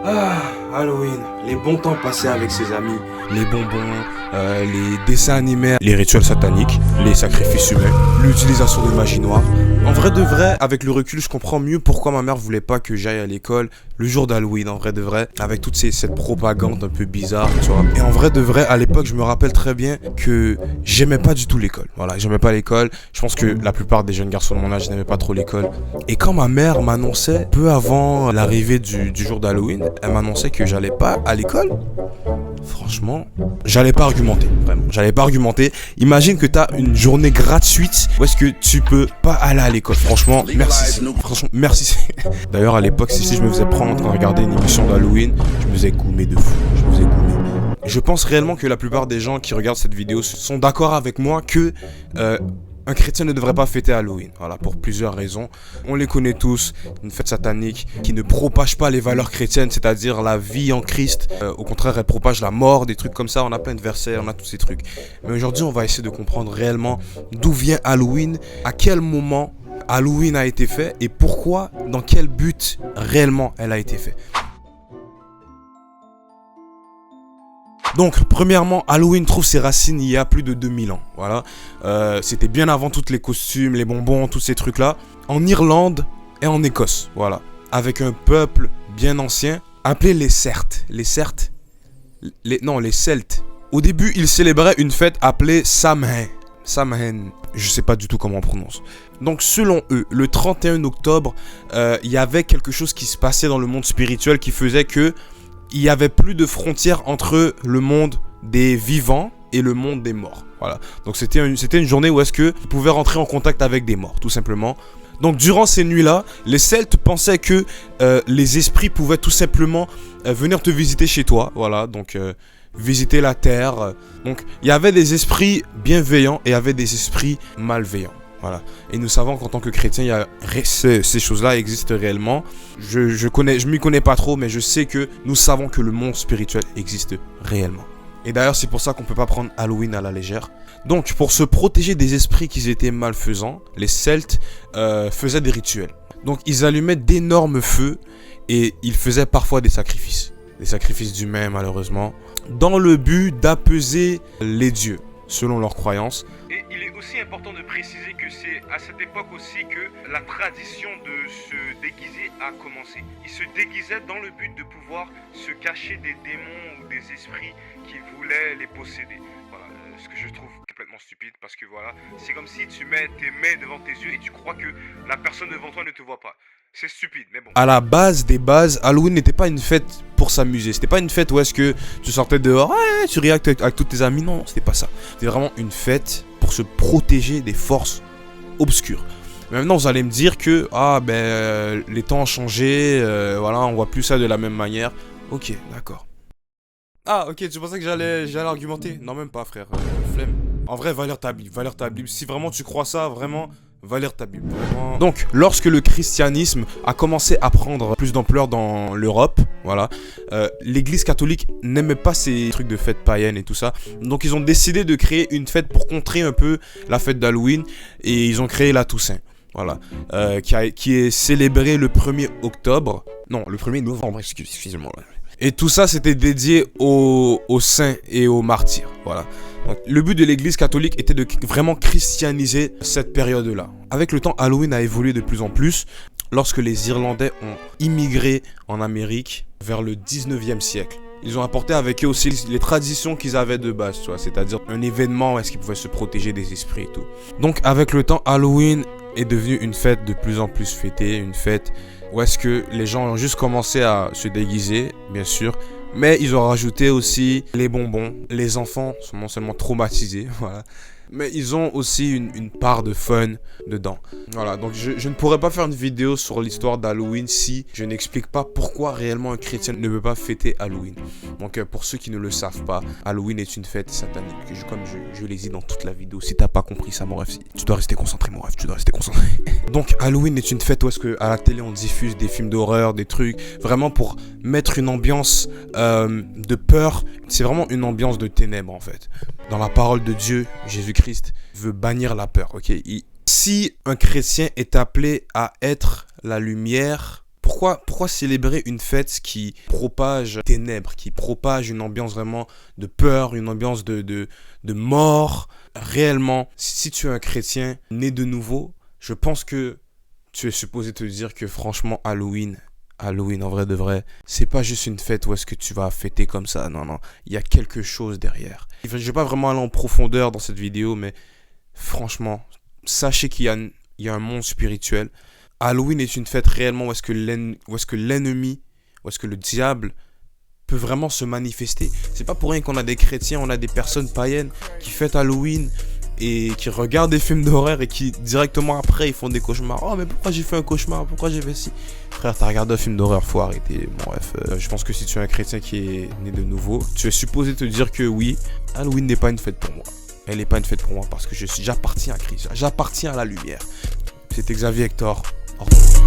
Ah, Halloween, les bons temps passés avec ses amis, les bonbons, les dessins animés, les rituels sataniques, les sacrifices humains, l'utilisation de magie noire. En vrai de vrai, avec le recul, je comprends mieux pourquoi ma mère voulait pas que j'aille à l'école le jour d'Halloween, en vrai de vrai, avec toute cette propagande un peu bizarre, tu vois. Et en vrai de vrai, à l'époque, je me rappelle très bien que j'aimais pas du tout l'école. Voilà, j'aimais pas l'école. Je pense que la plupart des jeunes garçons de mon âge n'aimaient pas trop l'école. Et quand ma mère m'annonçait, peu avant l'arrivée du jour d'Halloween, elle m'annonçait que j'allais pas à l'école. Franchement, j'allais pas argumenter, vraiment. J'allais pas argumenter. Imagine que t'as une journée gratuite où est-ce que tu peux pas aller à l'école. Franchement, merci. Franchement, merci. D'ailleurs, à l'époque, si je me faisais prendre en train de regarder une émission d'Halloween, je me faisais goumer de fou. Je me faisais goumer. Je pense réellement que la plupart des gens qui regardent cette vidéo sont d'accord avec moi que un chrétien ne devrait pas fêter Halloween. Voilà, pour plusieurs raisons. On les connaît tous. Une fête satanique qui ne propage pas les valeurs chrétiennes, c'est-à-dire la vie en Christ. Au contraire, elle propage la mort, des trucs comme ça. On a plein de versets, on a tous ces trucs. Mais aujourd'hui, on va essayer de comprendre réellement d'où vient Halloween, à quel moment Halloween a été fait et pourquoi, dans quel but réellement elle a été faite. Donc, premièrement, Halloween trouve ses racines il y a plus de 2000 ans. Voilà. C'était bien avant toutes les costumes, les bonbons, tous ces trucs-là. En Irlande et en Écosse. Voilà. Avec un peuple bien ancien appelé les Celtes. Les Celtes. Les Celtes. Au début, ils célébraient une fête appelée Samhain. Samhain. Je sais pas du tout comment on prononce. Donc, selon eux, le 31 octobre, il y avait quelque chose qui se passait dans le monde spirituel qui faisait que il n'y avait plus de frontières entre le monde des vivants et le monde des morts. Voilà. Donc c'était une journée où est-ce que tu pouvais rentrer en contact avec des morts, tout simplement. Donc durant ces nuits-là, les Celtes pensaient que les esprits pouvaient tout simplement venir te visiter chez toi. Voilà, donc visiter la terre. Donc il y avait des esprits bienveillants et il y avait des esprits malveillants. Voilà. Et nous savons qu'en tant que chrétiens, ces choses-là existent réellement. Je m'y connais pas trop, mais je sais que nous savons que le monde spirituel existe réellement. Et d'ailleurs, c'est pour ça qu'on peut pas prendre Halloween à la légère. Donc, pour se protéger des esprits qui étaient malfaisants, les Celtes faisaient des rituels. Donc, ils allumaient d'énormes feux et ils faisaient parfois des sacrifices. Des sacrifices d'humains, malheureusement, dans le but d'apaiser les dieux, selon leurs croyances. Et il est aussi important de préciser que c'est à cette époque aussi que la tradition de se déguiser a commencé. Ils se déguisaient dans le but de pouvoir se cacher des démons ou des esprits qui voulaient les posséder. Voilà, ce que je trouve complètement stupide parce que voilà, c'est comme si tu mets tes mains devant tes yeux et tu crois que la personne devant toi ne te voit pas. C'est stupide, mais bon. À la base des bases, Halloween n'était pas une fête pour s'amuser. C'était pas une fête où est-ce que tu sortais dehors, ouais, tu riais avec tous tes amis. Non, c'était pas ça. C'était vraiment une fête pour se protéger des forces obscures. Mais maintenant, vous allez me dire que les temps ont changé, voilà, on voit plus ça de la même manière. Ok, d'accord. Ah, ok, tu pensais que j'allais argumenter? Non, même pas, frère. Flemme. En vrai, va lire ta Bible. Si vraiment tu crois ça, vraiment, va lire ta Bible. Vraiment. Donc, lorsque le christianisme a commencé à prendre plus d'ampleur dans l'Europe, voilà, l'église catholique n'aimait pas ces trucs de fêtes païennes et tout ça. Donc, ils ont décidé de créer une fête pour contrer un peu la fête d'Halloween et ils ont créé la Toussaint. Voilà, qui est célébrée le 1er octobre. Non, le 1er novembre, excusez-moi. Et tout ça, c'était dédié aux saints et aux martyrs. Voilà. Donc, le but de l'église catholique était de vraiment christianiser cette période-là. Avec le temps, Halloween a évolué de plus en plus lorsque les Irlandais ont immigré en Amérique vers le 19e siècle. Ils ont apporté avec eux aussi les traditions qu'ils avaient de base, tu vois, c'est-à-dire un événement où est-ce qu'ils pouvaient se protéger des esprits et tout. Donc, avec le temps, Halloween est devenu une fête de plus en plus fêtée, une fête où est-ce que les gens ont juste commencé à se déguiser, bien sûr, mais ils ont rajouté aussi les bonbons. Les enfants sont non seulement traumatisés, voilà, mais ils ont aussi une part de fun dedans. Voilà, donc je ne pourrais pas faire une vidéo sur l'histoire d'Halloween si je n'explique pas pourquoi réellement un chrétien ne veut pas fêter Halloween. Donc pour ceux qui ne le savent pas, Halloween est une fête satanique. Comme je l'ai dit dans toute la vidéo. Si t'as pas compris ça, mon ref, tu dois rester concentré, mon ref, tu dois rester concentré. Donc Halloween est une fête où est-ce que à la télé on diffuse des films d'horreur, des trucs, vraiment pour mettre une ambiance de peur. C'est vraiment une ambiance de ténèbres en fait. Dans la parole de Dieu, Jésus-Christ veut bannir la peur, ok? Si un chrétien est appelé à être la lumière Pourquoi célébrer une fête qui propage ténèbres, qui propage une ambiance vraiment de peur, une ambiance de mort? Réellement, si tu es un chrétien né de nouveau, je pense que tu es supposé te dire que franchement, Halloween, en vrai de vrai, c'est pas juste une fête où est-ce que tu vas fêter comme ça. Non, il y a quelque chose derrière. Je vais pas vraiment aller en profondeur dans cette vidéo, mais franchement, sachez qu'il y a un monde spirituel. Halloween est une fête réellement où est-ce que l'ennemi, où est-ce que le diable peut vraiment se manifester. C'est pas pour rien qu'on a des chrétiens, on a des personnes païennes qui fêtent Halloween et qui regardent des films d'horreur et qui directement après ils font des cauchemars. Oh mais pourquoi j'ai fait un cauchemar? Pourquoi j'ai fait ci? Frère, t'as regardé un film d'horreur, faut arrêter. Bon bref, je pense que si tu es un chrétien qui est né de nouveau, tu es supposé te dire que oui, Halloween n'est pas une fête pour moi. Elle n'est pas une fête pour moi parce que j'appartiens à Christ, j'appartiens à la lumière. C'était Xavier Hector. Au revoir.